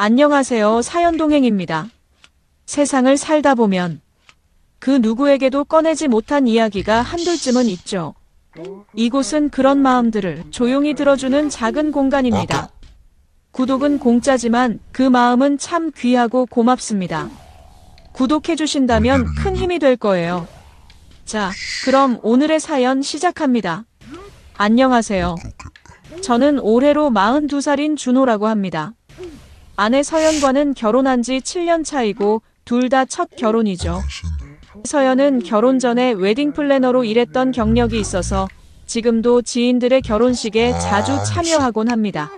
안녕하세요. 사연동행입니다. 세상을 살다 보면 그 누구에게도 꺼내지 못한 이야기가 한둘쯤은 있죠. 이곳은 그런 마음들을 조용히 들어주는 작은 공간입니다. 구독은 공짜지만 그 마음은 참 귀하고 고맙습니다. 구독해주신다면 큰 힘이 될 거예요. 자, 그럼 오늘의 사연 시작합니다. 안녕하세요. 저는 올해로 42살인 준호라고 합니다. 아내 서연과는 결혼한 지 7년 차이고 둘 다 첫 결혼이죠. 서연은 결혼 전에 웨딩 플래너로 일했던 경력이 있어서 지금도 지인들의 결혼식에 자주 참여하곤 합니다.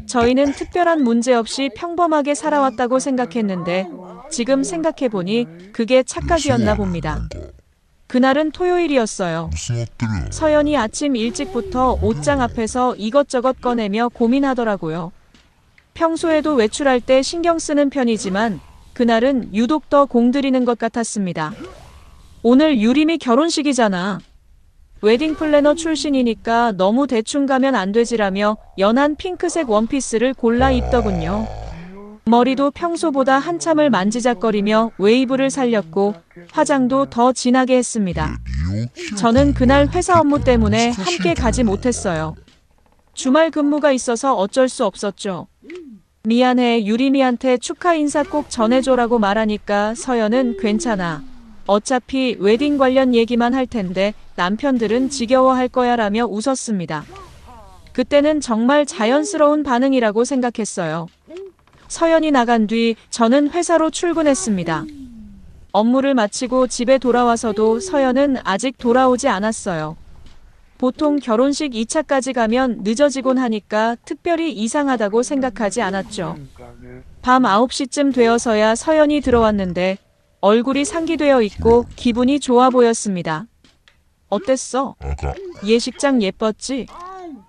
저희는 특별한 문제 없이 평범하게 살아왔다고 생각했는데 지금 생각해보니 그게 착각이었나 봅니다. 그날은 토요일이었어요. 서연이 아침 일찍부터 옷장 앞에서 이것저것 꺼내며 고민하더라고요. 평소에도 외출할 때 신경 쓰는 편이지만 그날은 유독 더 공들이는 것 같았습니다. 오늘 유림이 결혼식이잖아. 웨딩 플래너 출신이니까 너무 대충 가면 안 되지라며 연한 핑크색 원피스를 골라 입더군요. 머리도 평소보다 한참을 만지작거리며 웨이브를 살렸고 화장도 더 진하게 했습니다. 저는 그날 회사 업무 때문에 함께 가지 못했어요. 주말 근무가 있어서 어쩔 수 없었죠. 미안해, 유림이한테 축하 인사 꼭 전해줘라고 말하니까 서연은 괜찮아. 어차피 웨딩 관련 얘기만 할 텐데 남편들은 지겨워할 거야 라며 웃었습니다. 그때는 정말 자연스러운 반응이라고 생각했어요. 서연이 나간 뒤 저는 회사로 출근했습니다. 업무를 마치고 집에 돌아와서도 서연은 아직 돌아오지 않았어요. 보통 결혼식 2차까지 가면 늦어지곤 하니까 특별히 이상하다고 생각하지 않았죠. 밤 9시쯤 되어서야 서연이 들어왔는데 얼굴이 상기되어 있고 기분이 좋아 보였습니다. 어땠어? 예식장 예뻤지?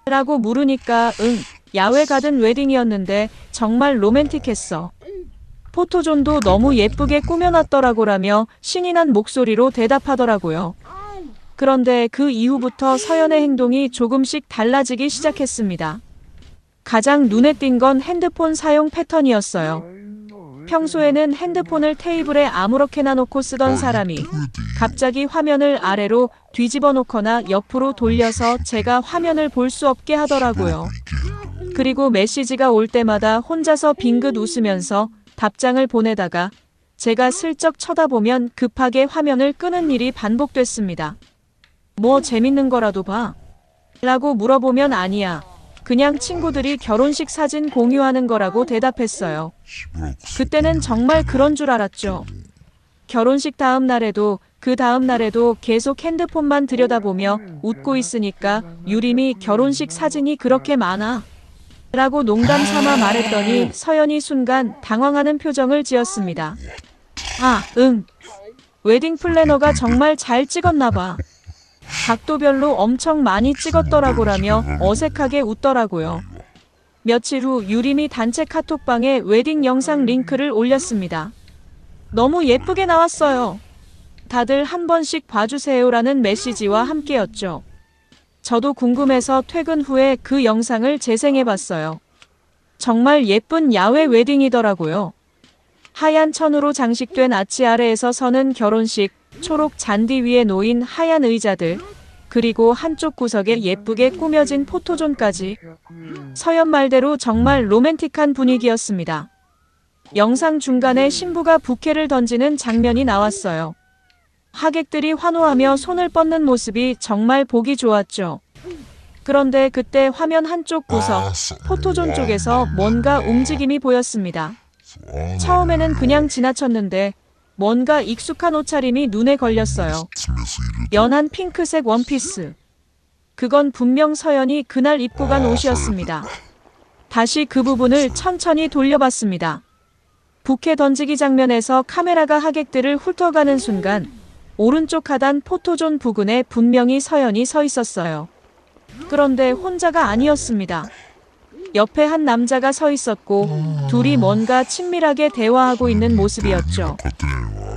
라고 물으니까 응, 야외 가든 웨딩이었는데 정말 로맨틱했어. 포토존도 너무 예쁘게 꾸며놨더라고라며 신이 난 목소리로 대답하더라고요. 그런데 그 이후부터 서연의 행동이 조금씩 달라지기 시작했습니다. 가장 눈에 띈 건 핸드폰 사용 패턴이었어요. 평소에는 핸드폰을 테이블에 아무렇게나 놓고 쓰던 사람이 갑자기 화면을 아래로 뒤집어 놓거나 옆으로 돌려서 제가 화면을 볼 수 없게 하더라고요. 그리고 메시지가 올 때마다 혼자서 빙긋 웃으면서 답장을 보내다가 제가 슬쩍 쳐다보면 급하게 화면을 끄는 일이 반복됐습니다. 뭐 재밌는 거라도 봐? 라고 물어보면 아니야. 그냥 친구들이 결혼식 사진 공유하는 거라고 대답했어요. 그때는 정말 그런 줄 알았죠. 결혼식 다음 날에도 그 다음 날에도 계속 핸드폰만 들여다보며 웃고 있으니까 유림이 결혼식 사진이 그렇게 많아? 라고 농담 삼아 말했더니 서연이 순간 당황하는 표정을 지었습니다. 아, 응. 웨딩 플래너가 정말 잘 찍었나 봐. 각도별로 엄청 많이 찍었더라고라며 어색하게 웃더라고요. 며칠 후 유림이 단체 카톡방에 웨딩 영상 링크를 올렸습니다. 너무 예쁘게 나왔어요. 다들 한 번씩 봐주세요라는 메시지와 함께였죠. 저도 궁금해서 퇴근 후에 그 영상을 재생해봤어요. 정말 예쁜 야외 웨딩이더라고요. 하얀 천으로 장식된 아치 아래에서 서는 결혼식, 초록 잔디 위에 놓인 하얀 의자들, 그리고 한쪽 구석에 예쁘게 꾸며진 포토존까지. 서연 말대로 정말 로맨틱한 분위기였습니다. 영상 중간에 신부가 부케를 던지는 장면이 나왔어요. 하객들이 환호하며 손을 뻗는 모습이 정말 보기 좋았죠. 그런데 그때 화면 한쪽 구석, 포토존 쪽에서 뭔가 움직임이 보였습니다. 처음에는 그냥 지나쳤는데 뭔가 익숙한 옷차림이 눈에 걸렸어요. 연한 핑크색 원피스. 그건 분명 서연이 그날 입고 간 옷이었습니다. 다시 그 부분을 천천히 돌려봤습니다. 부케 던지기 장면에서 카메라가 하객들을 훑어가는 순간 오른쪽 하단 포토존 부근에 분명히 서연이 서 있었어요. 그런데 혼자가 아니었습니다. 옆에 한 남자가 서 있었고 둘이 뭔가 친밀하게 대화하고 있는 모습이었죠.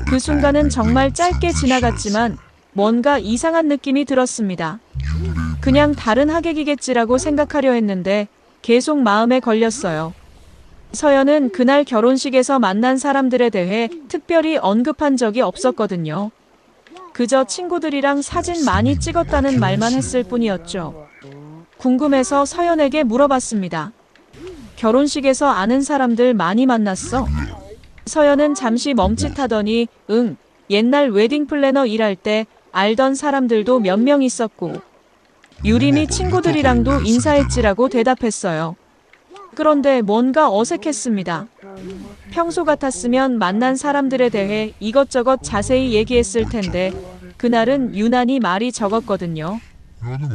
그 순간은 정말 짧게 지나갔지만 뭔가 이상한 느낌이 들었습니다. 그냥 다른 하객이겠지라고 생각하려 했는데 계속 마음에 걸렸어요. 서연은 그날 결혼식에서 만난 사람들에 대해 특별히 언급한 적이 없었거든요. 그저 친구들이랑 사진 많이 찍었다는 말만 했을 뿐이었죠. 궁금해서 서연에게 물어봤습니다. 결혼식에서 아는 사람들 많이 만났어? 서연은 잠시 멈칫하더니 응, 옛날 웨딩 플래너 일할 때 알던 사람들도 몇 명 있었고 유림이 친구들이랑도 인사했지라고 대답했어요. 그런데 뭔가 어색했습니다. 평소 같았으면 만난 사람들에 대해 이것저것 자세히 얘기했을 텐데 그날은 유난히 말이 적었거든요.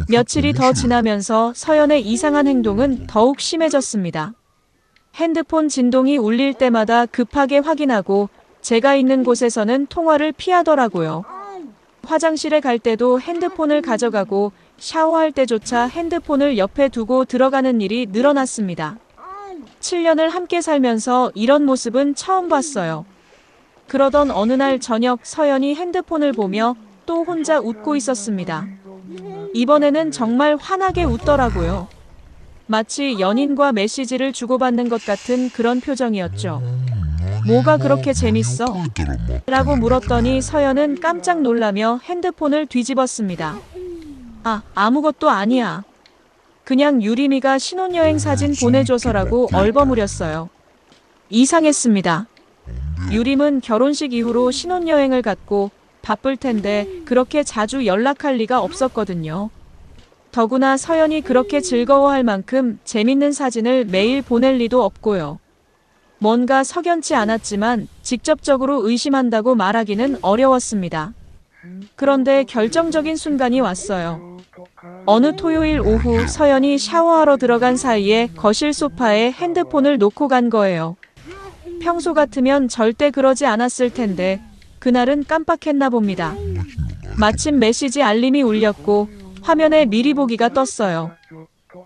며칠이 더 지나면서 서연의 이상한 행동은 더욱 심해졌습니다. 핸드폰 진동이 울릴 때마다 급하게 확인하고 제가 있는 곳에서는 통화를 피하더라고요. 화장실에 갈 때도 핸드폰을 가져가고 샤워할 때조차 핸드폰을 옆에 두고 들어가는 일이 늘어났습니다. 7년을 함께 살면서 이런 모습은 처음 봤어요. 그러던 어느 날 저녁 서연이 핸드폰을 보며 또 혼자 웃고 있었습니다. 이번에는 정말 환하게 웃더라고요. 마치 연인과 메시지를 주고받는 것 같은 그런 표정이었죠. 뭐가 그렇게 재밌어? 라고 물었더니 서연은 깜짝 놀라며 핸드폰을 뒤집었습니다. 아무것도 아니야. 그냥 유림이가 신혼여행 사진 보내줘서라고 얼버무렸어요. 이상했습니다. 유림은 결혼식 이후로 신혼여행을 갔고 바쁠 텐데 그렇게 자주 연락할 리가 없었거든요. 더구나 서연이 그렇게 즐거워할 만큼 재밌는 사진을 매일 보낼 리도 없고요. 뭔가 석연치 않았지만 직접적으로 의심한다고 말하기는 어려웠습니다. 그런데 결정적인 순간이 왔어요. 어느 토요일 오후 서연이 샤워하러 들어간 사이에 거실 소파에 핸드폰을 놓고 간 거예요. 평소 같으면 절대 그러지 않았을 텐데 그날은 깜빡했나 봅니다. 마침 메시지 알림이 울렸고 화면에 미리 보기가 떴어요.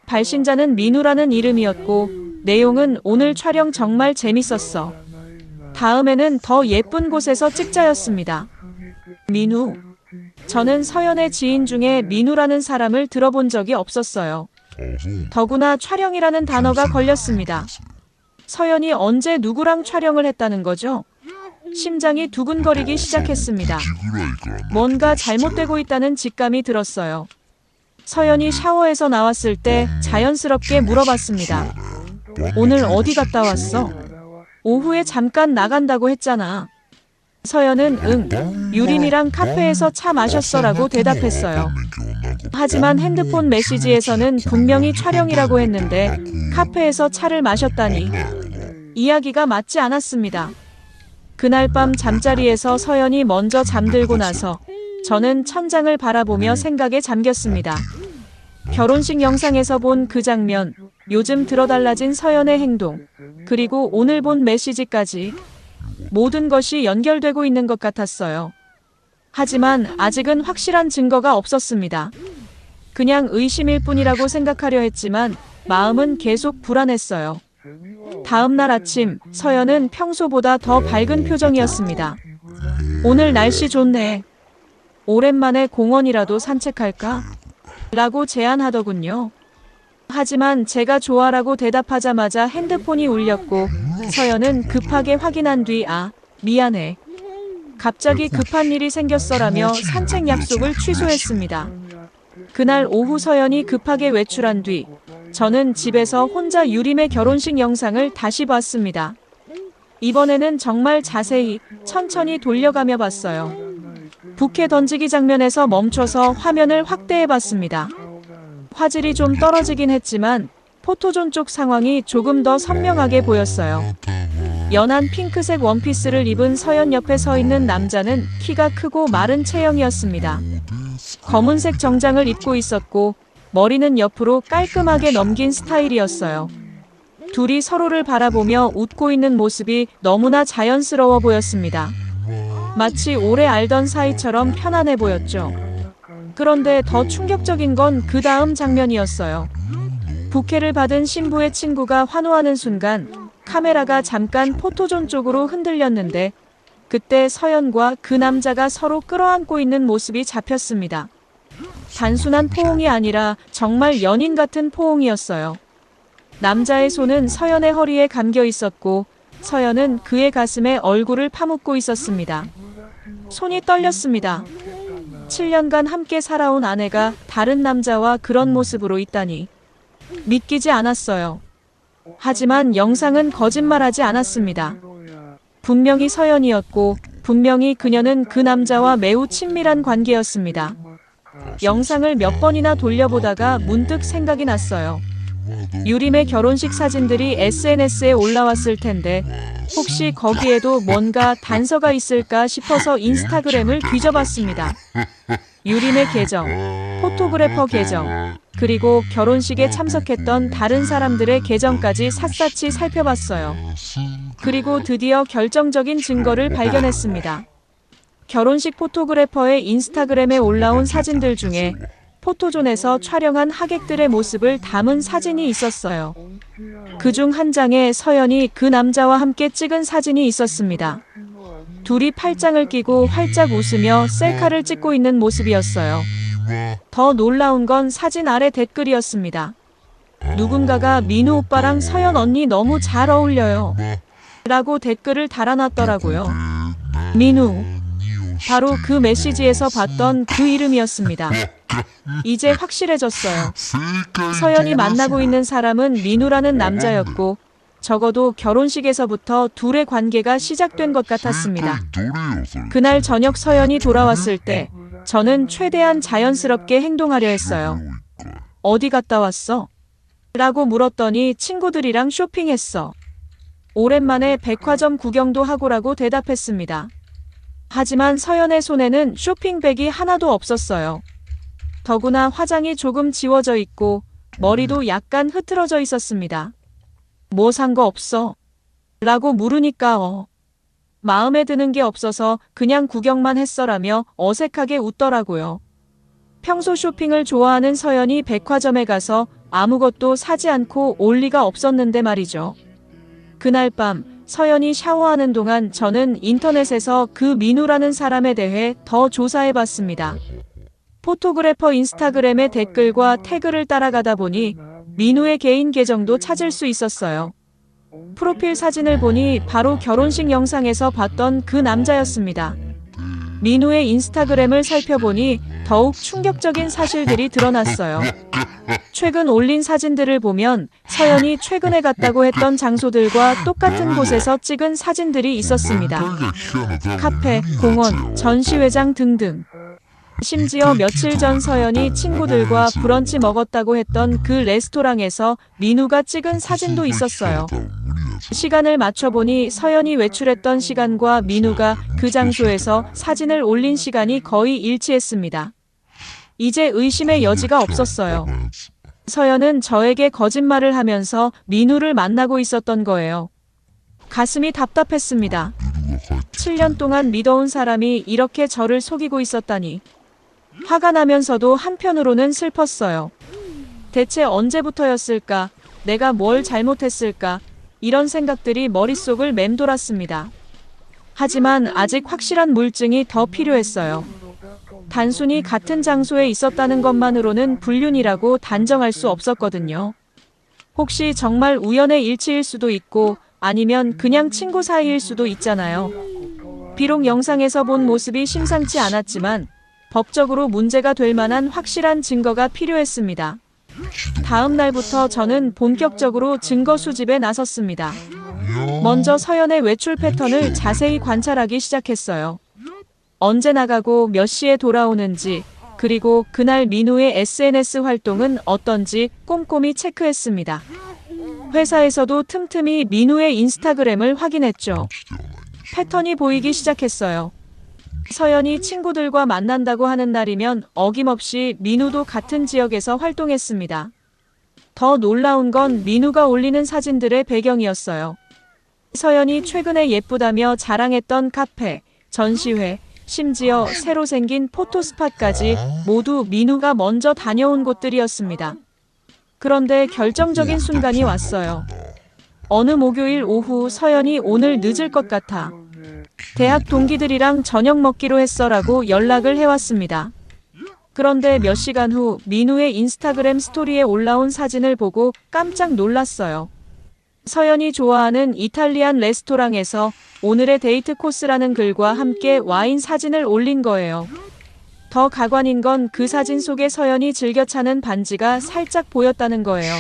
발신자는 민우라는 이름이었고 내용은 오늘 촬영 정말 재밌었어. 다음에는 더 예쁜 곳에서 찍자였습니다. 민우. 저는 서연의 지인 중에 민우라는 사람을 들어본 적이 없었어요. 더구나 촬영이라는 단어가 걸렸습니다. 서연이 언제 누구랑 촬영을 했다는 거죠? 심장이 두근거리기 시작했습니다. 뭔가 잘못되고 있다는 직감이 들었어요. 서연이 샤워에서 나왔을 때 자연스럽게 물어봤습니다. 오늘 어디 갔다 왔어? 오후에 잠깐 나간다고 했잖아. 서연은 응, 유림이랑 카페에서 차 마셨어라고 대답했어요. 하지만 핸드폰 메시지에서는 분명히 촬영이라고 했는데 카페에서 차를 마셨다니 이야기가 맞지 않았습니다. 그날 밤 잠자리에서 서연이 먼저 잠들고 나서 저는 천장을 바라보며 생각에 잠겼습니다. 결혼식 영상에서 본 그 장면, 요즘 들어달라진 서연의 행동, 그리고 오늘 본 메시지까지 모든 것이 연결되고 있는 것 같았어요. 하지만 아직은 확실한 증거가 없었습니다. 그냥 의심일 뿐이라고 생각하려 했지만 마음은 계속 불안했어요. 다음 날 아침, 서연은 평소보다 더 밝은 표정이었습니다. 오늘 날씨 좋네. 오랜만에 공원이라도 산책할까? 라고 제안하더군요. 하지만 제가 좋아라고 대답하자마자 핸드폰이 울렸고 서연은 급하게 확인한 뒤 미안해. 갑자기 급한 일이 생겼어라며 산책 약속을 취소했습니다. 그날 오후 서연이 급하게 외출한 뒤 저는 집에서 혼자 유림의 결혼식 영상을 다시 봤습니다. 이번에는 정말 자세히 천천히 돌려가며 봤어요. 부케 던지기 장면에서 멈춰서 화면을 확대해 봤습니다. 화질이 좀 떨어지긴 했지만 포토존 쪽 상황이 조금 더 선명하게 보였어요. 연한 핑크색 원피스를 입은 서연 옆에 서 있는 남자는 키가 크고 마른 체형이었습니다. 검은색 정장을 입고 있었고 머리는 옆으로 깔끔하게 넘긴 스타일이었어요. 둘이 서로를 바라보며 웃고 있는 모습이 너무나 자연스러워 보였습니다. 마치 오래 알던 사이처럼 편안해 보였죠. 그런데 더 충격적인 건 그 다음 장면이었어요. 부케를 받은 신부의 친구가 환호하는 순간 카메라가 잠깐 포토존 쪽으로 흔들렸는데 그때 서연과 그 남자가 서로 끌어안고 있는 모습이 잡혔습니다. 단순한 포옹이 아니라 정말 연인 같은 포옹이었어요. 남자의 손은 서연의 허리에 감겨 있었고 서연은 그의 가슴에 얼굴을 파묻고 있었습니다. 손이 떨렸습니다. 7년간 함께 살아온 아내가 다른 남자와 그런 모습으로 있다니 믿기지 않았어요. 하지만 영상은 거짓말하지 않았습니다. 분명히 서연이었고 분명히 그녀는 그 남자와 매우 친밀한 관계였습니다. 영상을 몇 번이나 돌려보다가 문득 생각이 났어요. 유림의 결혼식 사진들이 SNS에 올라왔을 텐데 혹시 거기에도 뭔가 단서가 있을까 싶어서 인스타그램을 뒤져봤습니다. 유림의 계정, 포토그래퍼 계정, 그리고 결혼식에 참석했던 다른 사람들의 계정까지 샅샅이 살펴봤어요. 그리고 드디어 결정적인 증거를 발견했습니다. 결혼식 포토그래퍼의 인스타그램에 올라온 사진들 중에 포토존에서 촬영한 하객들의 모습을 담은 사진이 있었어요. 그중 한 장에 서연이 그 남자와 함께 찍은 사진이 있었습니다. 둘이 팔짱을 끼고 활짝 웃으며 셀카를 찍고 있는 모습이었어요. 더 놀라운 건 사진 아래 댓글이었습니다. 누군가가 민우 오빠랑 서연 언니 너무 잘 어울려요. 라고 댓글을 달아놨더라고요. 민우. 바로 그 메시지에서 봤던 그 이름이었습니다. 이제 확실해졌어요. 서연이 만나고 있는 사람은 민우라는 남자였고 적어도 결혼식에서부터 둘의 관계가 시작된 것 같았습니다. 그날 저녁 서연이 돌아왔을 때 저는 최대한 자연스럽게 행동하려 했어요. 어디 갔다 왔어? 라고 물었더니 친구들이랑 쇼핑했어. 오랜만에 백화점 구경도 하고라고 대답했습니다. 하지만 서연의 손에는 쇼핑백이 하나도 없었어요. 더구나 화장이 조금 지워져 있고 머리도 약간 흐트러져 있었습니다. 뭐 산 거 없어? 라고 물으니까 마음에 드는 게 없어서 그냥 구경만 했어라며 어색하게 웃더라고요. 평소 쇼핑을 좋아하는 서연이 백화점에 가서 아무것도 사지 않고 올 리가 없었는데 말이죠. 그날 밤 서연이 샤워하는 동안 저는 인터넷에서 그 민우라는 사람에 대해 더 조사해봤습니다. 포토그래퍼 인스타그램의 댓글과 태그를 따라가다 보니 민우의 개인 계정도 찾을 수 있었어요. 프로필 사진을 보니 바로 결혼식 영상에서 봤던 그 남자였습니다. 민우의 인스타그램을 살펴보니 더욱 충격적인 사실들이 드러났어요. 최근 올린 사진들을 보면 서연이 최근에 갔다고 했던 장소들과 똑같은 곳에서 찍은 사진들이 있었습니다. 카페, 공원, 전시회장 등등. 심지어 며칠 전 서연이 친구들과 브런치 먹었다고 했던 그 레스토랑에서 민우가 찍은 사진도 있었어요. 시간을 맞춰보니 서연이 외출했던 시간과 민우가 그 장소에서 사진을 올린 시간이 거의 일치했습니다. 이제 의심의 여지가 없었어요. 서연은 저에게 거짓말을 하면서 민우를 만나고 있었던 거예요. 가슴이 답답했습니다. 7년 동안 믿어온 사람이 이렇게 저를 속이고 있었다니. 화가 나면서도 한편으로는 슬펐어요. 대체 언제부터였을까? 내가 뭘 잘못했을까? 이런 생각들이 머릿속을 맴돌았습니다. 하지만 아직 확실한 물증이 더 필요했어요. 단순히 같은 장소에 있었다는 것만으로는 불륜이라고 단정할 수 없었거든요. 혹시 정말 우연의 일치일 수도 있고 아니면 그냥 친구 사이일 수도 있잖아요. 비록 영상에서 본 모습이 심상치 않았지만 법적으로 문제가 될 만한 확실한 증거가 필요했습니다. 다음 날부터 저는 본격적으로 증거 수집에 나섰습니다. 먼저 서연의 외출 패턴을 자세히 관찰하기 시작했어요. 언제 나가고 몇 시에 돌아오는지, 그리고 그날 민우의 SNS 활동은 어떤지 꼼꼼히 체크했습니다. 회사에서도 틈틈이 민우의 인스타그램을 확인했죠. 패턴이 보이기 시작했어요. 서연이 친구들과 만난다고 하는 날이면 어김없이 민우도 같은 지역에서 활동했습니다. 더 놀라운 건 민우가 올리는 사진들의 배경이었어요. 서연이 최근에 예쁘다며 자랑했던 카페, 전시회, 심지어 새로 생긴 포토스팟까지 모두 민우가 먼저 다녀온 곳들이었습니다. 그런데 결정적인 순간이 왔어요. 어느 목요일 오후 서연이 오늘 늦을 것 같아. 대학 동기들이랑 저녁 먹기로 했어라고 연락을 해왔습니다. 그런데 몇 시간 후 민우의 인스타그램 스토리에 올라온 사진을 보고 깜짝 놀랐어요. 서연이 좋아하는 이탈리안 레스토랑에서 오늘의 데이트 코스라는 글과 함께 와인 사진을 올린 거예요. 더 가관인 건 그 사진 속에 서연이 즐겨 차는 반지가 살짝 보였다는 거예요.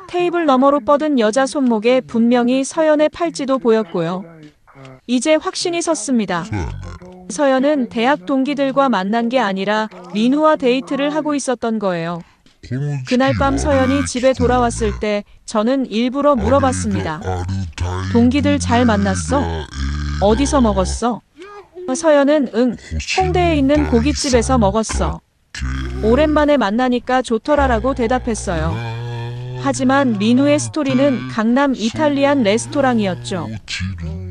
테이블 너머로 뻗은 여자 손목에 분명히 서연의 팔찌도 보였고요. 이제 확신이 섰습니다. 서연은 대학 동기들과 만난 게 아니라 민우와 데이트를 하고 있었던 거예요. 그날 밤 서연이 집에 돌아왔을 때 저는 일부러 물어봤습니다. 동기들 잘 만났어? 어디서 먹었어? 서연은 홍대에 있는 고깃집에서 먹었어. 오랜만에 만나니까 좋더라라고 대답했어요. 하지만 민우의 스토리는 강남 이탈리안 레스토랑이었죠.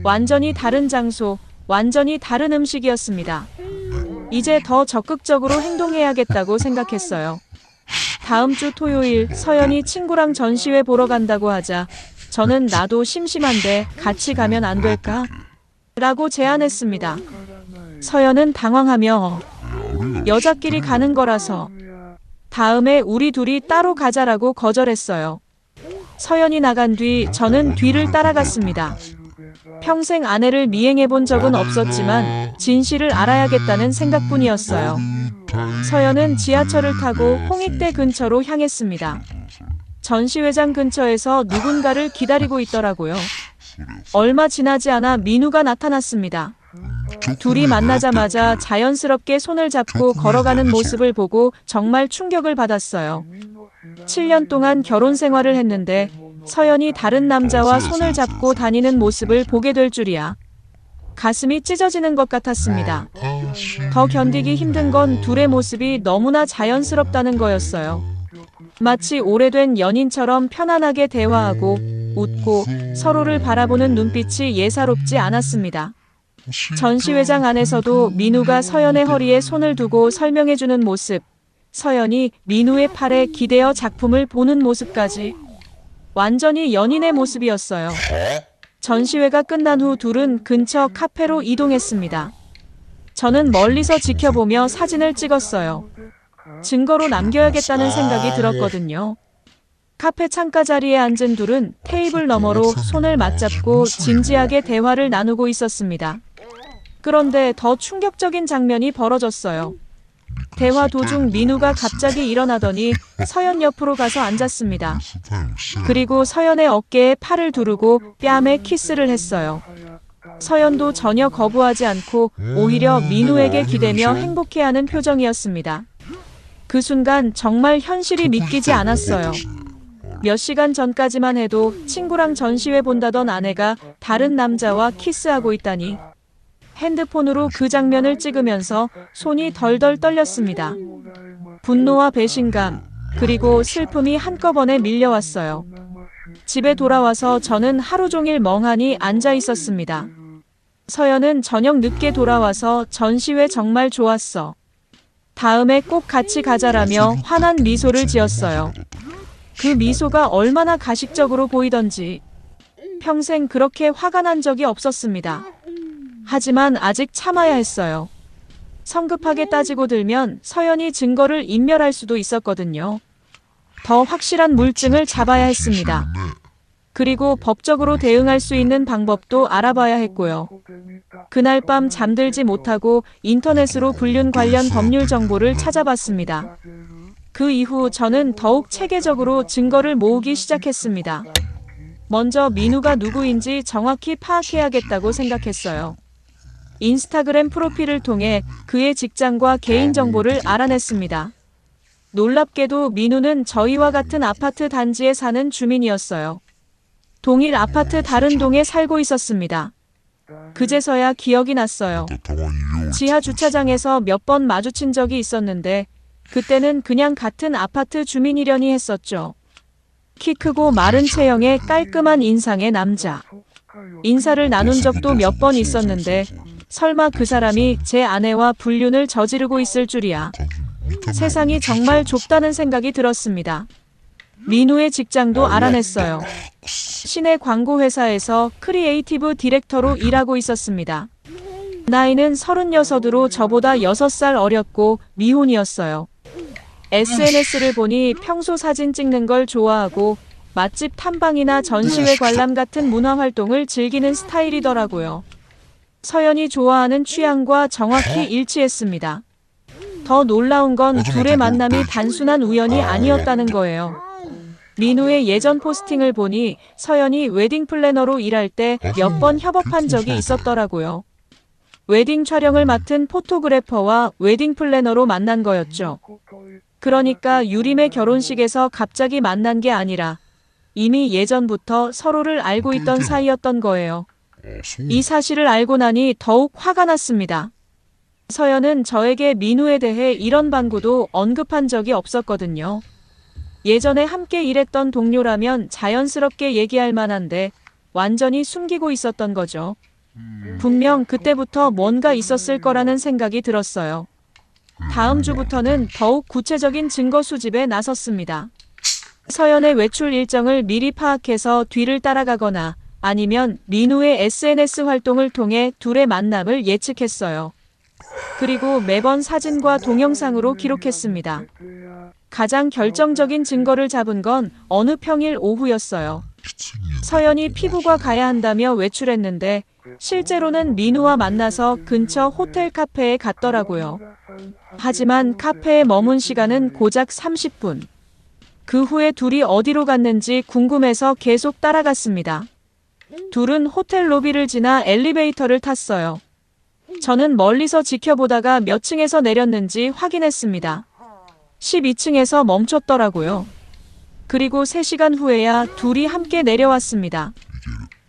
완전히 다른 장소, 완전히 다른 음식이었습니다. 이제 더 적극적으로 행동해야겠다고 생각했어요. 다음 주 토요일 서연이 친구랑 전시회 보러 간다고 하자 저는 나도 심심한데 같이 가면 안 될까? 라고 제안했습니다. 서연은 당황하며 여자끼리 가는 거라서 다음에 우리 둘이 따로 가자라고 거절했어요. 서연이 나간 뒤 저는 뒤를 따라갔습니다. 평생 아내를 미행해 본 적은 없었지만 진실을 알아야겠다는 생각뿐이었어요. 서연은 지하철을 타고 홍익대 근처로 향했습니다. 전시회장 근처에서 누군가를 기다리고 있더라고요. 얼마 지나지 않아 민우가 나타났습니다. 둘이 만나자마자 자연스럽게 손을 잡고 걸어가는 모습을 보고 정말 충격을 받았어요. 7년 동안 결혼 생활을 했는데 서연이 다른 남자와 손을 잡고 다니는 모습을 보게 될 줄이야. 가슴이 찢어지는 것 같았습니다. 더 견디기 힘든 건 둘의 모습이 너무나 자연스럽다는 거였어요. 마치 오래된 연인처럼 편안하게 대화하고 웃고 서로를 바라보는 눈빛이 예사롭지 않았습니다. 전시회장 안에서도 민우가 서연의 허리에 손을 두고 설명해주는 모습, 서연이 민우의 팔에 기대어 작품을 보는 모습까지 완전히 연인의 모습이었어요. 전시회가 끝난 후 둘은 근처 카페로 이동했습니다. 저는 멀리서 지켜보며 사진을 찍었어요. 증거로 남겨야겠다는 생각이 들었거든요. 카페 창가 자리에 앉은 둘은 테이블 너머로 손을 맞잡고 진지하게 대화를 나누고 있었습니다. 그런데 더 충격적인 장면이 벌어졌어요. 대화 도중 민우가 갑자기 일어나더니 서연 옆으로 가서 앉았습니다. 그리고 서연의 어깨에 팔을 두르고 뺨에 키스를 했어요. 서연도 전혀 거부하지 않고 오히려 민우에게 기대며 행복해하는 표정이었습니다. 그 순간 정말 현실이 믿기지 않았어요. 몇 시간 전까지만 해도 친구랑 전시회 본다던 아내가 다른 남자와 키스하고 있다니. 핸드폰으로 그 장면을 찍으면서 손이 덜덜 떨렸습니다. 분노와 배신감, 그리고 슬픔이 한꺼번에 밀려왔어요. 집에 돌아와서 저는 하루 종일 멍하니 앉아 있었습니다. 서연은 저녁 늦게 돌아와서 전시회 정말 좋았어. 다음에 꼭 같이 가자라며 환한 미소를 지었어요. 그 미소가 얼마나 가식적으로 보이던지 평생 그렇게 화가 난 적이 없었습니다. 하지만 아직 참아야 했어요. 성급하게 따지고 들면 서연이 증거를 인멸할 수도 있었거든요. 더 확실한 물증을 잡아야 했습니다. 그리고 법적으로 대응할 수 있는 방법도 알아봐야 했고요. 그날 밤 잠들지 못하고 인터넷으로 불륜 관련 법률 정보를 찾아봤습니다. 그 이후 저는 더욱 체계적으로 증거를 모으기 시작했습니다. 먼저 민우가 누구인지 정확히 파악해야겠다고 생각했어요. 인스타그램 프로필을 통해 그의 직장과 개인정보를 알아냈습니다. 놀랍게도 민우는 저희와 같은 아파트 단지에 사는 주민이었어요. 동일 아파트 다른 동에 살고 있었습니다. 그제서야 기억이 났어요. 지하 주차장에서 몇 번 마주친 적이 있었는데 그때는 그냥 같은 아파트 주민이려니 했었죠. 키 크고 마른 체형의 깔끔한 인상의 남자. 인사를 나눈 적도 몇 번 있었는데 설마 그 사람이 제 아내와 불륜을 저지르고 있을 줄이야. 세상이 정말 좁다는 생각이 들었습니다. 민우의 직장도 알아냈어요. 시내 광고회사에서 크리에이티브 디렉터로 일하고 있었습니다. 나이는 36으로 저보다 6살 어렸고 미혼이었어요. SNS를 보니 평소 사진 찍는 걸 좋아하고 맛집 탐방이나 전시회 관람 같은 문화 활동을 즐기는 스타일이더라고요. 서연이 좋아하는 취향과 정확히 일치했습니다. 더 놀라운 건 둘의 만남이 단순한 우연이 아니었다는 거예요. 민우의 예전 포스팅을 보니 서연이 웨딩 플래너로 일할 때 몇 번 협업한 적이 있었더라고요. 웨딩 촬영을 맡은 포토그래퍼와 웨딩 플래너로 만난 거였죠. 그러니까 유림의 결혼식에서 갑자기 만난 게 아니라 이미 예전부터 서로를 알고 있던 사이였던 거예요. 이 사실을 알고 나니 더욱 화가 났습니다. 서연은 저에게 민우에 대해 이런 방구도 언급한 적이 없었거든요. 예전에 함께 일했던 동료라면 자연스럽게 얘기할 만한데 완전히 숨기고 있었던 거죠. 분명 그때부터 뭔가 있었을 거라는 생각이 들었어요. 다음 주부터는 더욱 구체적인 증거 수집에 나섰습니다. 서연의 외출 일정을 미리 파악해서 뒤를 따라가거나 아니면 민우의 SNS 활동을 통해 둘의 만남을 예측했어요. 그리고 매번 사진과 동영상으로 기록했습니다. 가장 결정적인 증거를 잡은 건 어느 평일 오후였어요. 서연이 피부과 가야 한다며 외출했는데 실제로는 민우와 만나서 근처 호텔 카페에 갔더라고요. 하지만 카페에 머문 시간은 고작 30분. 그 후에 둘이 어디로 갔는지 궁금해서 계속 따라갔습니다. 둘은 호텔 로비를 지나 엘리베이터를 탔어요. 저는 멀리서 지켜보다가 몇 층에서 내렸는지 확인했습니다. 12층에서 멈췄더라고요. 그리고 3시간 후에야 둘이 함께 내려왔습니다.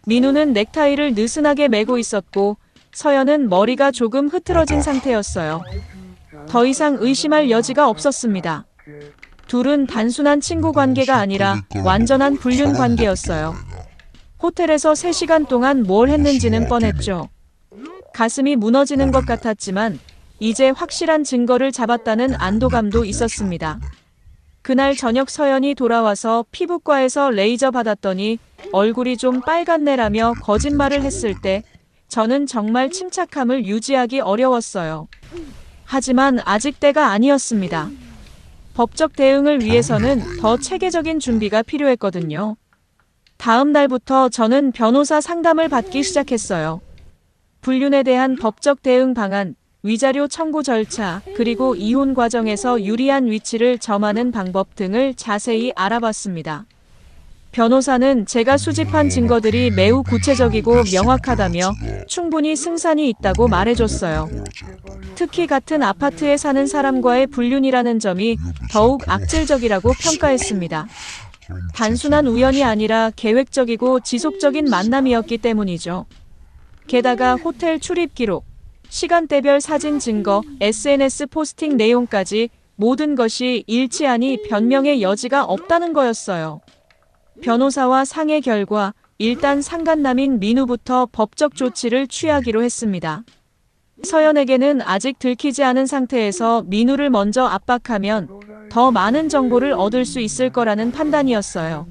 민우는 넥타이를 느슨하게 매고 있었고 서연은 머리가 조금 흐트러진 상태였어요. 더 이상 의심할 여지가 없었습니다. 둘은 단순한 친구 관계가 아니라 완전한 불륜 관계였어요. 호텔에서 3시간 동안 뭘 했는지는 뻔했죠. 가슴이 무너지는 것 같았지만 이제 확실한 증거를 잡았다는 안도감도 있었습니다. 그날 저녁 서연이 돌아와서 피부과에서 레이저 받았더니 얼굴이 좀 빨갛네라며 거짓말을 했을 때 저는 정말 침착함을 유지하기 어려웠어요. 하지만 아직 때가 아니었습니다. 법적 대응을 위해서는 더 체계적인 준비가 필요했거든요. 다음 날부터 저는 변호사 상담을 받기 시작했어요. 불륜에 대한 법적 대응 방안, 위자료 청구 절차, 그리고 이혼 과정에서 유리한 위치를 점하는 방법 등을 자세히 알아봤습니다. 변호사는 제가 수집한 증거들이 매우 구체적이고 명확하다며 충분히 승산이 있다고 말해줬어요. 특히 같은 아파트에 사는 사람과의 불륜이라는 점이 더욱 악질적이라고 평가했습니다. 단순한 우연이 아니라 계획적이고 지속적인 만남이었기 때문이죠. 게다가 호텔 출입 기록, 시간대별 사진 증거, SNS 포스팅 내용까지 모든 것이 일치하니 변명의 여지가 없다는 거였어요. 변호사와 상의 결과 일단 상간남인 민우부터 법적 조치를 취하기로 했습니다. 서연에게는 아직 들키지 않은 상태에서 민우를 먼저 압박하면 더 많은 정보를 얻을 수 있을 거라는 판단이었어요.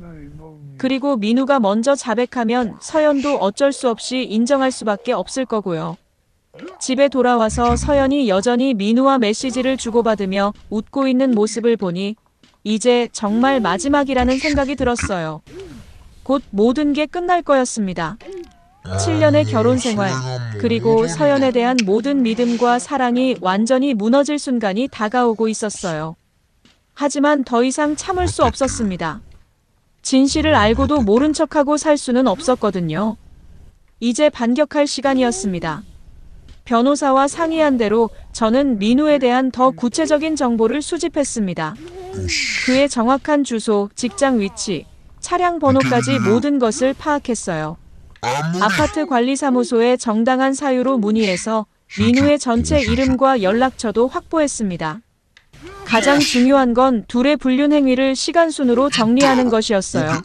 그리고 민우가 먼저 자백하면 서연도 어쩔 수 없이 인정할 수밖에 없을 거고요. 집에 돌아와서 서연이 여전히 민우와 메시지를 주고받으며 웃고 있는 모습을 보니 이제 정말 마지막이라는 생각이 들었어요. 곧 모든 게 끝날 거였습니다. 7년의 결혼 생활, 그리고 서연에 대한 모든 믿음과 사랑이 완전히 무너질 순간이 다가오고 있었어요. 하지만 더 이상 참을 수 없었습니다. 진실을 알고도 모른 척하고 살 수는 없었거든요. 이제 반격할 시간이었습니다. 변호사와 상의한 대로 저는 민우에 대한 더 구체적인 정보를 수집했습니다. 그의 정확한 주소, 직장 위치, 차량 번호까지 모든 것을 파악했어요. 아파트 관리사무소에 정당한 사유로 문의해서 민우의 전체 이름과 연락처도 확보했습니다. 가장 중요한 건 둘의 불륜 행위를 시간순으로 정리하는 것이었어요.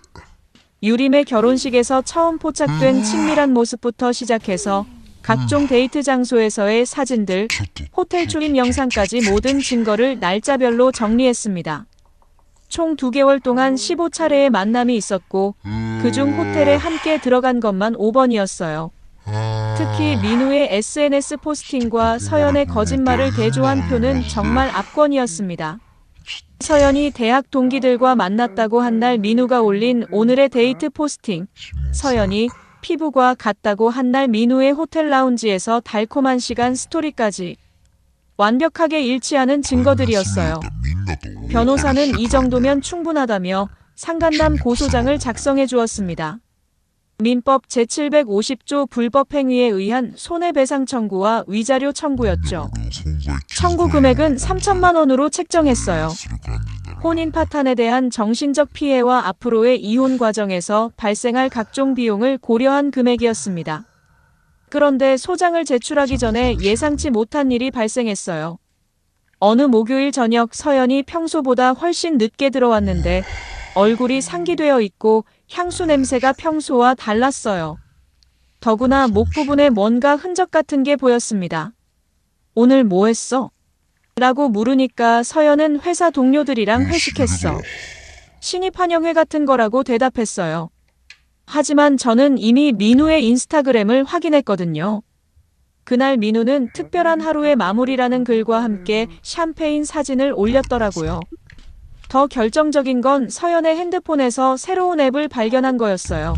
유림의 결혼식에서 처음 포착된 친밀한 모습부터 시작해서 각종 데이트 장소에서의 사진들, 호텔 출입 영상까지 모든 증거를 날짜별로 정리했습니다. 총 2개월 동안 15차례의 만남이 있었고 그중 호텔에 함께 들어간 것만 5번이었어요. 특히 민우의 SNS 포스팅과 서연의 거짓말을 대조한 표는 정말 압권이었습니다. 서연이 대학 동기들과 만났다고 한 날 민우가 올린 오늘의 데이트 포스팅, 서연이 피부과 같다고 한 날 민우의 호텔 라운지에서 달콤한 시간 스토리까지 완벽하게 일치하는 증거들이었어요. 변호사는 이 정도면 충분하다며 상간남 고소장을 작성해 주었습니다. 민법 제750조 불법행위에 의한 손해배상 청구와 위자료 청구였죠. 청구 금액은 3천만 원으로 책정했어요. 혼인 파탄에 대한 정신적 피해와 앞으로의 이혼 과정에서 발생할 각종 비용을 고려한 금액이었습니다. 그런데 소장을 제출하기 전에 예상치 못한 일이 발생했어요. 어느 목요일 저녁 서연이 평소보다 훨씬 늦게 들어왔는데 얼굴이 상기되어 있고 향수 냄새가 평소와 달랐어요. 더구나 목 부분에 뭔가 흔적 같은 게 보였습니다. "오늘 뭐 했어?" 라고 물으니까 서연은 "회사 동료들이랑 회식했어. 신입 환영회 같은 거라고 대답했어요. 하지만 저는 이미 민우의 인스타그램을 확인했거든요. 그날 민우는 특별한 하루의 마무리라는 글과 함께 샴페인 사진을 올렸더라고요. 더 결정적인 건 서연의 핸드폰에서 새로운 앱을 발견한 거였어요.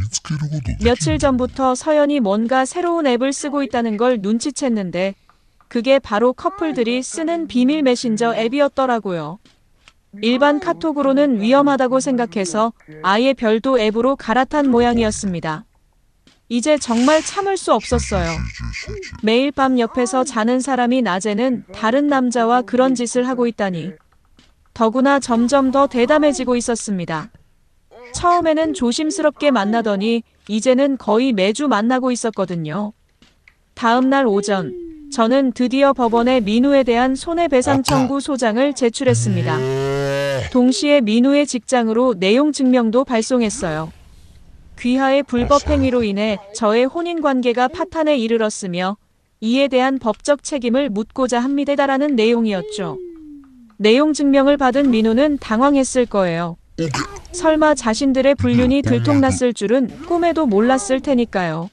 며칠 전부터 서연이 뭔가 새로운 앱을 쓰고 있다는 걸 눈치챘는데 그게 바로 커플들이 쓰는 비밀 메신저 앱이었더라고요. 일반 카톡으로는 위험하다고 생각해서 아예 별도 앱으로 갈아탄 모양이었습니다. 이제 정말 참을 수 없었어요. 매일 밤 옆에서 자는 사람이 낮에는 다른 남자와 그런 짓을 하고 있다니. 더구나 점점 더 대담해지고 있었습니다. 처음에는 조심스럽게 만나더니 이제는 거의 매주 만나고 있었거든요. 다음 날 오전, 저는 드디어 법원에 민우에 대한 손해배상 청구 소장을 제출했습니다. 동시에 민우의 직장으로 내용 증명도 발송했어요. 귀하의 불법 행위로 인해 저의 혼인관계가 파탄에 이르렀으며 이에 대한 법적 책임을 묻고자 합니다라는 내용이었죠. 내용 증명을 받은 민우는 당황했을 거예요. 설마 자신들의 불륜이 들통났을 줄은 꿈에도 몰랐을 테니까요.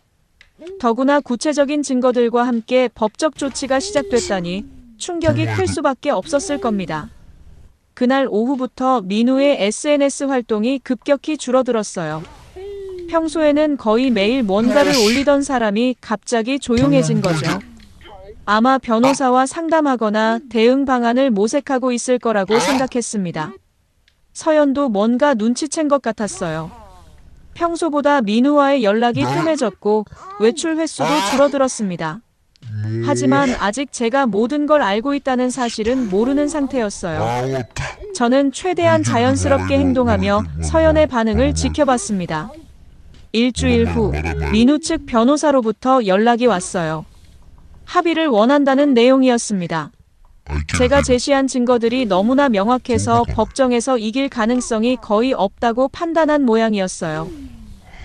더구나 구체적인 증거들과 함께 법적 조치가 시작됐다니 충격이 클 수밖에 없었을 겁니다. 그날 오후부터 민우의 SNS 활동이 급격히 줄어들었어요. 평소에는 거의 매일 뭔가를 올리던 사람이 갑자기 조용해진 거죠. 아마 변호사와 상담하거나 대응 방안을 모색하고 있을 거라고 생각했습니다. 서연도 뭔가 눈치챈 것 같았어요. 평소보다 민우와의 연락이 뜸해졌고 외출 횟수도 줄어들었습니다. 하지만 아직 제가 모든 걸 알고 있다는 사실은 모르는 상태였어요. 저는 최대한 자연스럽게 행동하며 서연의 반응을 지켜봤습니다. 일주일 후 민우 측 변호사로부터 연락이 왔어요. 합의를 원한다는 내용이었습니다. 제가 제시한 증거들이 너무나 명확해서 법정에서 이길 가능성이 거의 없다고 판단한 모양이었어요.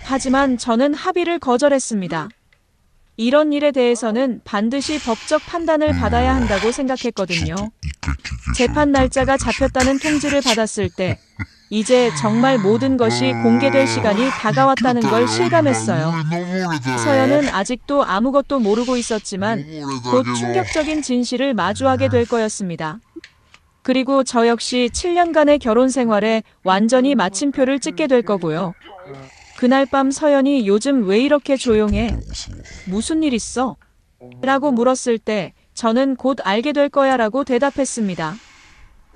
하지만 저는 합의를 거절했습니다. 이런 일에 대해서는 반드시 법적 판단을 받아야 한다고 생각했거든요. 재판 날짜가 잡혔다는 통지를 받았을 때 이제 정말 모든 것이 공개될 시간이 다가왔다는 걸 실감했어요. 서연은 아직도 아무것도 모르고 있었지만 곧 충격적인 진실을 마주하게 될 거였습니다. 그리고 저 역시 7년간의 결혼 생활에 완전히 마침표를 찍게 될 거고요. 그날 밤 서연이 "요즘 왜 이렇게 조용해? 무슨 일 있어?" 라고 물었을 때 저는 "곧 알게 될 거야" 라고 대답했습니다.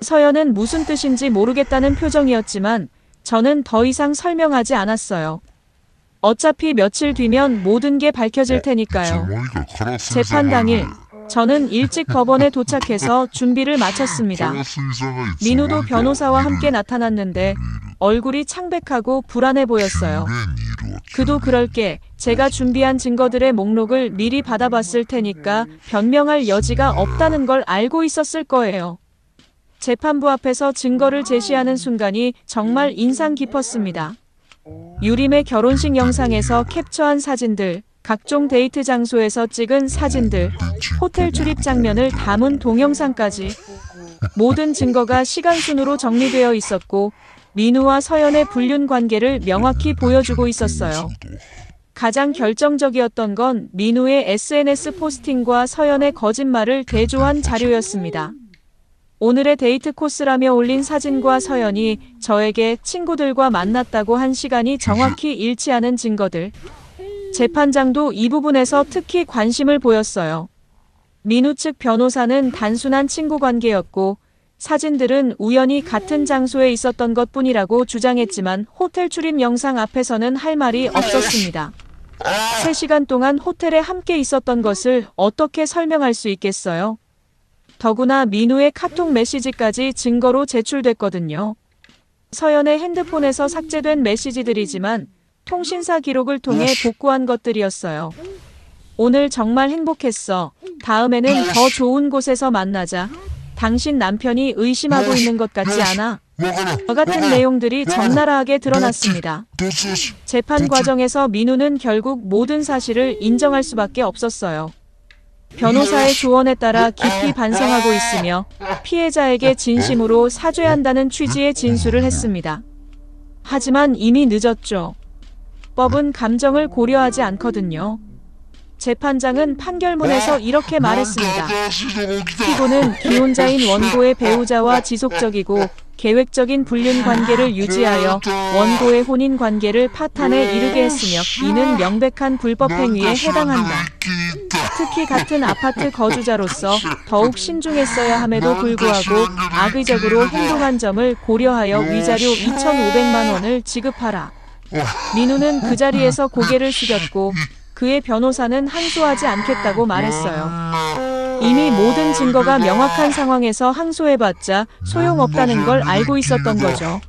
서연은 무슨 뜻인지 모르겠다는 표정이었지만 저는 더 이상 설명하지 않았어요. 어차피 며칠 뒤면 모든 게 밝혀질 테니까요. 재판 당일 저는 일찍 법원에 도착해서 준비를 마쳤습니다. 민우도 변호사와 함께 나타났는데 얼굴이 창백하고 불안해 보였어요. 그도 그럴 게 제가 준비한 증거들의 목록을 미리 받아봤을 테니까 변명할 여지가 없다는 걸 알고 있었을 거예요. 재판부 앞에서 증거를 제시하는 순간이 정말 인상 깊었습니다. 유림의 결혼식 영상에서 캡처한 사진들, 각종 데이트 장소에서 찍은 사진들, 호텔 출입 장면을 담은 동영상까지 모든 증거가 시간순으로 정리되어 있었고 민우와 서연의 불륜 관계를 명확히 보여주고 있었어요. 가장 결정적이었던 건 민우의 SNS 포스팅과 서연의 거짓말을 대조한 자료였습니다. 오늘의 데이트 코스라며 올린 사진과 서연이 저에게 친구들과 만났다고 한 시간이 정확히 일치하는 증거들. 재판장도 이 부분에서 특히 관심을 보였어요. 민우 측 변호사는 단순한 친구 관계였고 사진들은 우연히 같은 장소에 있었던 것뿐이라고 주장했지만 호텔 출입 영상 앞에서는 할 말이 없었습니다. 3시간 동안 호텔에 함께 있었던 것을 어떻게 설명할 수 있겠어요? 더구나 민우의 카톡 메시지까지 증거로 제출됐거든요. 서연의 핸드폰에서 삭제된 메시지들이지만 통신사 기록을 통해 복구한 것들이었어요. 오늘 정말 행복했어. 다음에는 더 좋은 곳에서 만나자. 당신 남편이 의심하고 있는 것 같지 않아? 같은 내용들이 적나라하게 드러났습니다. 재판 과정에서 민우는 결국 모든 사실을 인정할 수밖에 없었어요. 변호사의 조언에 따라 깊이 반성하고 있으며 피해자에게 진심으로 사죄한다는 취지의 진술을 했습니다. 하지만 이미 늦었죠. 법은 감정을 고려하지 않거든요. 재판장은 판결문에서 이렇게 말했습니다. 피고는 기혼자인 원고의 배우자와 지속적이고 계획적인 불륜 관계를 유지하여 원고의 혼인 관계를 파탄에 이르게 했으며 이는 명백한 불법 행위에 해당한다. 특히 같은 아파트 거주자로서 더욱 신중했어야 함에도 불구하고 악의적으로 행동한 점을 고려하여 위자료 2,500만 원을 지급하라. 민우는 그 자리에서 고개를 숙였고 그의 변호사는 항소하지 않겠다고 말했어요. 이미 모든 증거가 명확한 상황에서 항소해봤자 소용없다는 걸 알고 있었던 거죠.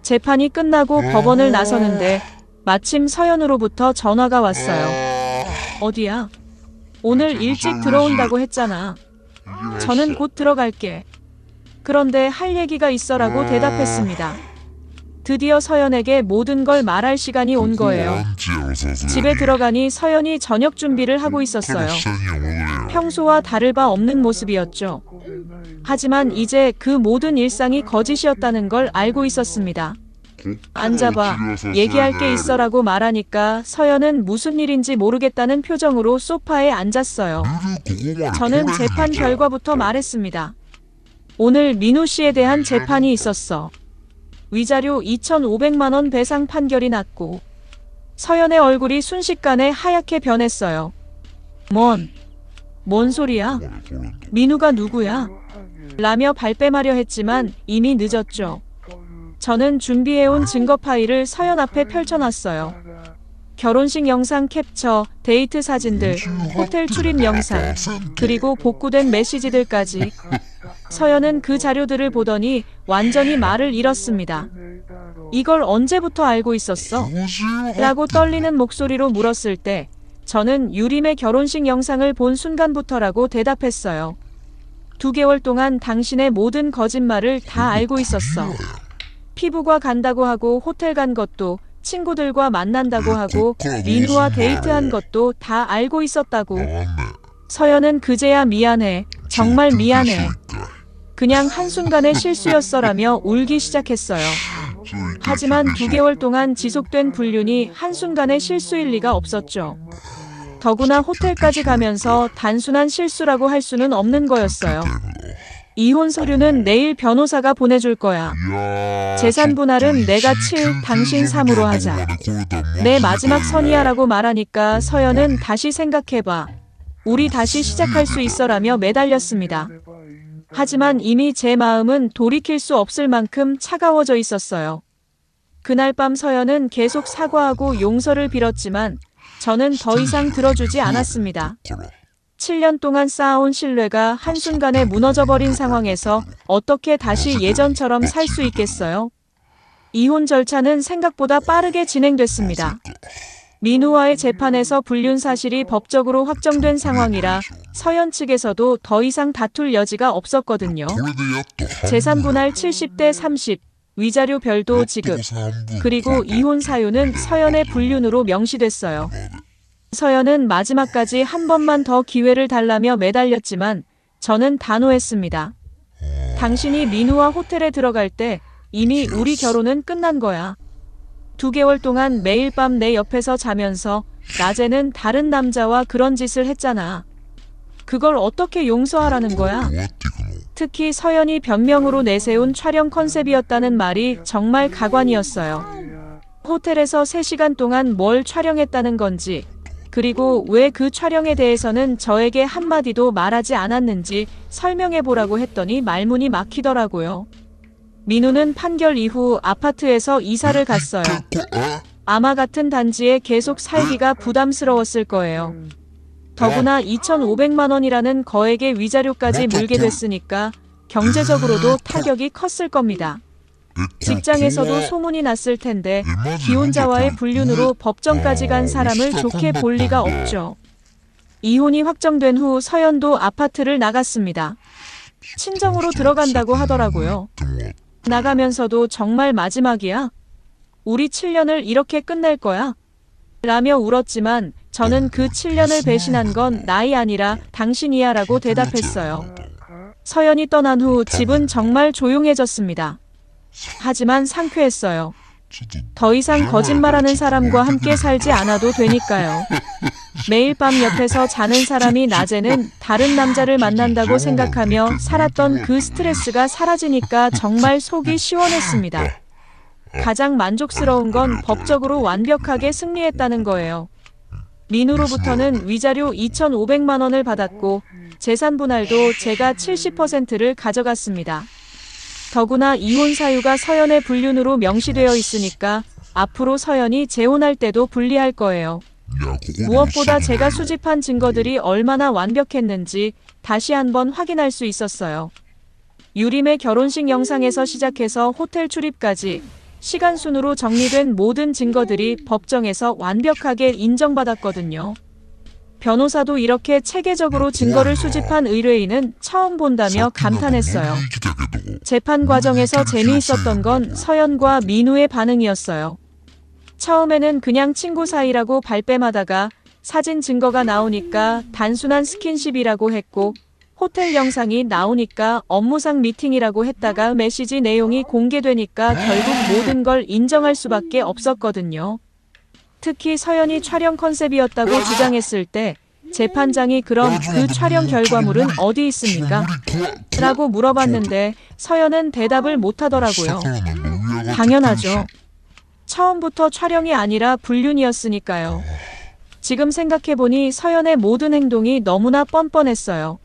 재판이 끝나고 법원을 나서는데 마침 서연으로부터 전화가 왔어요. 어디야? 오늘 일찍 들어온다고 했잖아. 저는 곧 들어갈게. 그런데 할 얘기가 있어라고 대답했습니다. 드디어 서연에게 모든 걸 말할 시간이 온 거예요. 집에 들어가니 서연이 저녁 준비를 하고 있었어요. 평소와 다를 바 없는 모습이었죠. 하지만 이제 그 모든 일상이 거짓이었다는 걸 알고 있었습니다. 앉아봐. 얘기할 게 있어라고 말하니까 서연은 무슨 일인지 모르겠다는 표정으로 소파에 앉았어요. 저는 재판 결과부터 말했습니다. 오늘 민우 씨에 대한 재판이 있었어. 위자료 2,500만 원 배상 판결이 났고 서연의 얼굴이 순식간에 하얗게 변했어요. 뭔 소리야? 민우가 누구야? 라며 발뺌하려 했지만 이미 늦었죠. 저는 준비해온 증거 파일을 서연 앞에 펼쳐놨어요. 결혼식 영상 캡처, 데이트 사진들, 호텔 출입 영상, 그리고 복구된 메시지들까지. 서연은 그 자료들을 보더니 완전히 말을 잃었습니다. 이걸 언제부터 알고 있었어? 라고 떨리는 목소리로 물었을 때 저는 유림의 결혼식 영상을 본 순간부터라고 대답했어요. 2개월 동안 당신의 모든 거짓말을 다 알고 있었어. 피부과 간다고 하고 호텔 간 것도, 친구들과 만난다고 하고 민우와 데이트한 것도 다 알고 있었다고. 서연은 그제야 미안해. 정말 미안해. 그냥 한순간의 실수였어라며 울기 시작했어요. 하지만 2개월 동안 지속된 불륜이 한순간의 실수일 리가 없었죠. 더구나 호텔까지 가면서 단순한 실수라고 할 수는 없는 거였어요. 이혼 서류는 내일 변호사가 보내줄 거야. 재산 분할은 내가 7, 당신 3으로 하자. 내 마지막 선이야라고 말하니까 서연은 다시 생각해봐. 우리 다시 시작할 수 있어라며 매달렸습니다. 하지만 이미 제 마음은 돌이킬 수 없을 만큼 차가워져 있었어요. 그날 밤 서연은 계속 사과하고 용서를 빌었지만 저는 더 이상 들어주지 않았습니다. 7년 동안 쌓아온 신뢰가 한순간에 무너져버린 상황에서 어떻게 다시 예전처럼 살 수 있겠어요? 이혼 절차는 생각보다 빠르게 진행됐습니다. 민우와의 재판에서 불륜 사실이 법적으로 확정된 상황이라 서연 측에서도 더 이상 다툴 여지가 없었거든요. 재산 분할 70대 30, 위자료 별도 지급, 그리고 이혼 사유는 서연의 불륜으로 명시됐어요. 서연은 마지막까지 한 번만 더 기회를 달라며 매달렸지만 저는 단호했습니다. 당신이 민우와 호텔에 들어갈 때 이미 우리 결혼은 끝난 거야. 2개월 동안 매일 밤 내 옆에서 자면서 낮에는 다른 남자와 그런 짓을 했잖아. 그걸 어떻게 용서하라는 거야? 특히 서연이 변명으로 내세운 촬영 컨셉이었다는 말이 정말 가관이었어요. 호텔에서 3시간 동안 뭘 촬영했다는 건지, 그리고 왜 그 촬영에 대해서는 저에게 한마디도 말하지 않았는지 설명해보라고 했더니 말문이 막히더라고요. 민우는 판결 이후 아파트에서 이사를 갔어요. 아마 같은 단지에 계속 살기가 부담스러웠을 거예요. 더구나 2,500만 원이라는 거액의 위자료까지 물게 됐으니까 경제적으로도 타격이 컸을 겁니다. 직장에서도 소문이 났을 텐데 기혼자와의 불륜으로 법정까지 간 사람을 좋게 볼 리가 없죠. 이혼이 확정된 후 서연도 아파트를 나갔습니다. 친정으로 들어간다고 하더라고요. 나가면서도 정말 마지막이야? 우리 7년을 이렇게 끝낼 거야? 라며 울었지만 저는 그 7년을 배신한 건 나이 아니라 당신이야 라고 대답했어요. 서연이 떠난 후 집은 정말 조용해졌습니다. 하지만 상쾌했어요. 더 이상 거짓말하는 사람과 함께 살지 않아도 되니까요. 매일 밤 옆에서 자는 사람이 낮에는 다른 남자를 만난다고 생각하며 살았던 그 스트레스가 사라지니까 정말 속이 시원했습니다. 가장 만족스러운 건 법적으로 완벽하게 승리했다는 거예요. 민우로부터는 위자료 2,500만 원을 받았고 재산 분할도 제가 70%를 가져갔습니다. 더구나 이혼 사유가 서연의 불륜으로 명시되어 있으니까 앞으로 서연이 재혼할 때도 불리할 거예요. 무엇보다 제가 수집한 증거들이 얼마나 완벽했는지 다시 한번 확인할 수 있었어요. 유림의 결혼식 영상에서 시작해서 호텔 출입까지 시간 순으로 정리된 모든 증거들이 법정에서 완벽하게 인정받았거든요. 변호사도 이렇게 체계적으로 증거를 수집한 의뢰인은 처음 본다며 감탄했어요. 재판 과정에서 재미있었던 건 서연과 민우의 반응이었어요. 처음에는 그냥 친구 사이라고 발뺌하다가 사진 증거가 나오니까 단순한 스킨십이라고 했고 호텔 영상이 나오니까 업무상 미팅이라고 했다가 메시지 내용이 공개되니까 결국 모든 걸 인정할 수밖에 없었거든요. 특히 서연이 촬영 컨셉이었다고 주장했을 때 재판장이 그럼 그 촬영 결과물은 어디 있습니까? 라고 물어봤는데 서연은 대답을 못하더라고요. 당연하죠. 처음부터 촬영이 아니라 불륜이었으니까요. 지금 생각해보니 서연의 모든 행동이 너무나 뻔뻔했어요.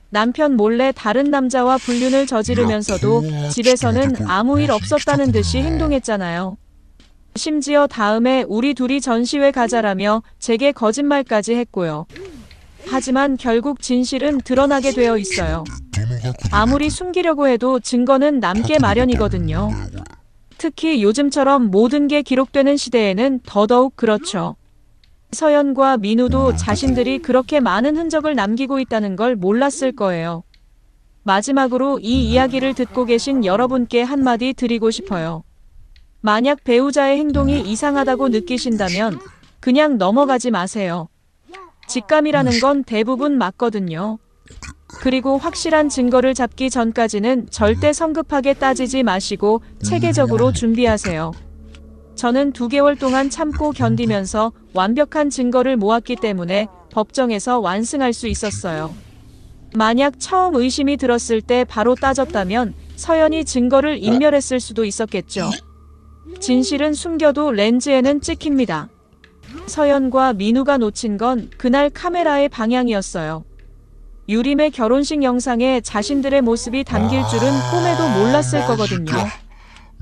남편 몰래 다른 남자와 불륜을 저지르면서도 집에서는 아무 일 없었다는 듯이 행동했잖아요. 심지어 다음에 우리 둘이 전시회 가자라며 제게 거짓말까지 했고요. 하지만 결국 진실은 드러나게 되어 있어요. 아무리 숨기려고 해도 증거는 남게 마련이거든요. 특히 요즘처럼 모든 게 기록되는 시대에는 더더욱 그렇죠. 서연과 민우도 자신들이 그렇게 많은 흔적을 남기고 있다는 걸 몰랐을 거예요. 마지막으로 이 이야기를 듣고 계신 여러분께 한마디 드리고 싶어요. 만약 배우자의 행동이 이상하다고 느끼신다면 그냥 넘어가지 마세요. 직감이라는 건 대부분 맞거든요. 그리고 확실한 증거를 잡기 전까지는 절대 성급하게 따지지 마시고 체계적으로 준비하세요. 저는 2개월 동안 참고 견디면서 완벽한 증거를 모았기 때문에 법정에서 완승할 수 있었어요. 만약 처음 의심이 들었을 때 바로 따졌다면 서연이 증거를 인멸했을 수도 있었겠죠. 진실은 숨겨도 렌즈에는 찍힙니다. 서연과 민우가 놓친 건 그날 카메라의 방향이었어요. 유림의 결혼식 영상에 자신들의 모습이 담길 줄은 꿈에도 몰랐을 거거든요.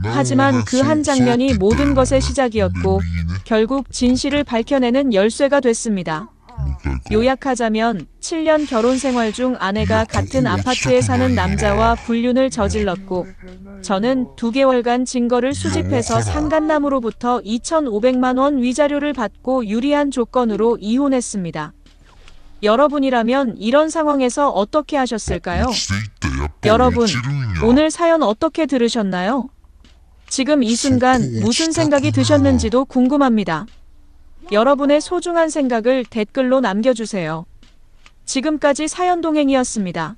하지만 그 한 장면이 모든 것의 시작이었고 결국 진실을 밝혀내는 열쇠가 됐습니다. 요약하자면 7년 결혼 생활 중 아내가 같은 아파트에 사는 남자와 불륜을 저질렀고 저는 2개월간 증거를 수집해서 상간남으로부터 2,500만 원 위자료를 받고 유리한 조건으로 이혼했습니다. 여러분이라면 이런 상황에서 어떻게 하셨을까요? 여러분, 오늘 사연 어떻게 들으셨나요? 지금 이 순간 무슨 생각이 드셨는지도 궁금합니다. 여러분의 소중한 생각을 댓글로 남겨주세요. 지금까지 사연동행이었습니다.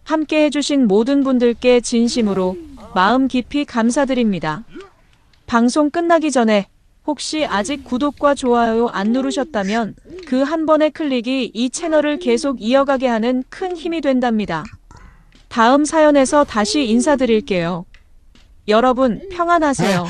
함께 해주신 모든 분들께 진심으로 마음 깊이 감사드립니다. 방송 끝나기 전에 혹시 아직 구독과 좋아요 안 누르셨다면 그 한 번의 클릭이 이 채널을 계속 이어가게 하는 큰 힘이 된답니다. 다음 사연에서 다시 인사드릴게요. 여러분 평안하세요.